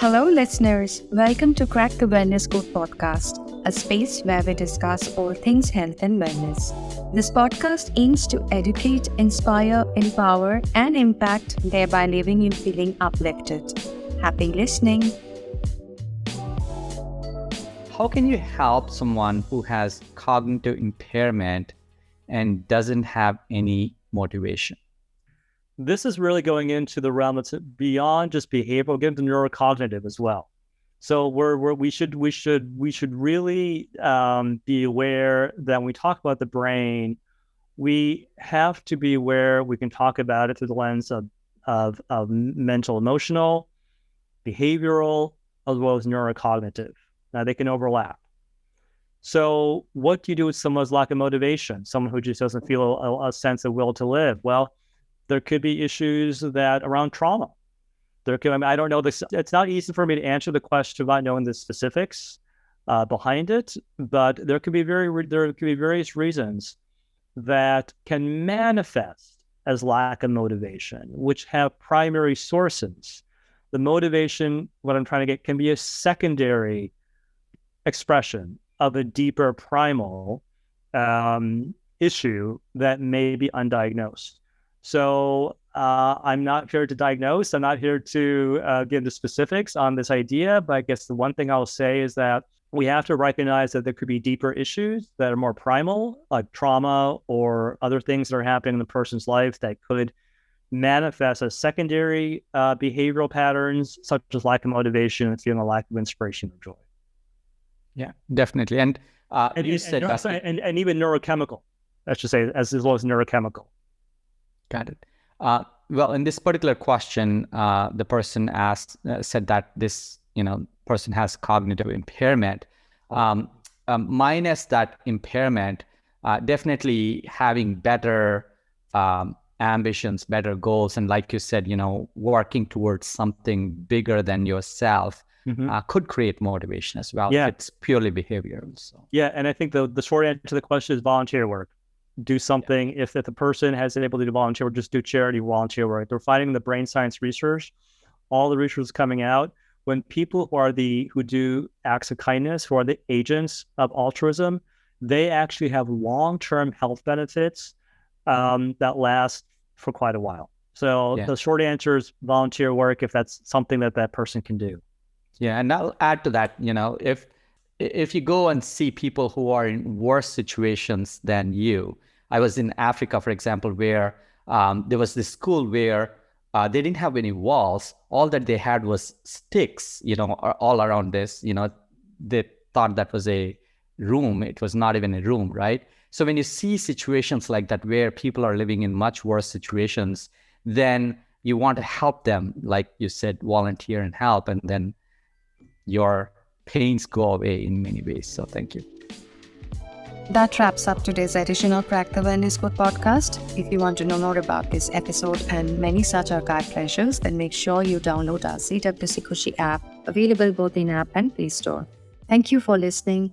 Hello, listeners. Welcome to Crack the Wellness Code podcast, a space where we discuss all things health and wellness. This podcast aims to educate, inspire, empower, and impact, thereby leaving you feeling uplifted. Happy listening. How can you help someone who has cognitive impairment and doesn't have any motivation? This is really going into the realm that's beyond just behavioral, get into neurocognitive as well. So we should really be aware that when we talk about the brain, we have to be aware we can talk about it through the lens of mental, emotional, behavioral, as well as neurocognitive. Now they can overlap. So what do you do with someone who's lack of motivation? Someone who just doesn't feel a sense of will to live? Well, there could be issues that around trauma. I don't know this. It's not easy for me to answer the question without knowing the specifics behind it. But there could be various reasons that can manifest as lack of motivation, which have primary sources. The motivation, what I'm trying to get, can be a secondary expression of a deeper primal issue that may be undiagnosed. So I'm not here to diagnose. I'm not here to give the specifics on this idea, but I guess the one thing I'll say is that we have to recognize that there could be deeper issues that are more primal, like trauma or other things that are happening in the person's life that could manifest as secondary behavioral patterns, such as lack of motivation and feeling a lack of inspiration or joy. Yeah, definitely. And you said and even neurochemical, let's just say, as well as neurochemical. Got it. Well, in this particular question, the person said that this, person has cognitive impairment. Minus that impairment, definitely having better ambitions, better goals, and like you said, working towards something bigger than yourself could create motivation as well. Yeah. It's purely behavioral. So. Yeah, and I think the short answer to the question is volunteer work. Do something. Yeah. If the person has been able to do volunteer work, just do charity volunteer work. They're finding the brain science research, all the research is coming out. When people who do acts of kindness, who are the agents of altruism, they actually have long-term health benefits that last for quite a while. So The short answer is volunteer work if that's something that person can do. Yeah, and I'll add to that, if you go and see people who are in worse situations than you. I was in Africa, for example, where there was this school where they didn't have any walls. All that they had was sticks, all around this. They thought that was a room. It was not even a room, right? So when you see situations like that where people are living in much worse situations, then you want to help them, like you said, volunteer and help, and then your pains go away in many ways. So thank you. That wraps up today's edition of Crack the Wellness Code podcast. If you want to know more about this episode and many such archive pleasures, then make sure you download our CWC Kushi app, available both in app and Play Store. Thank you for listening.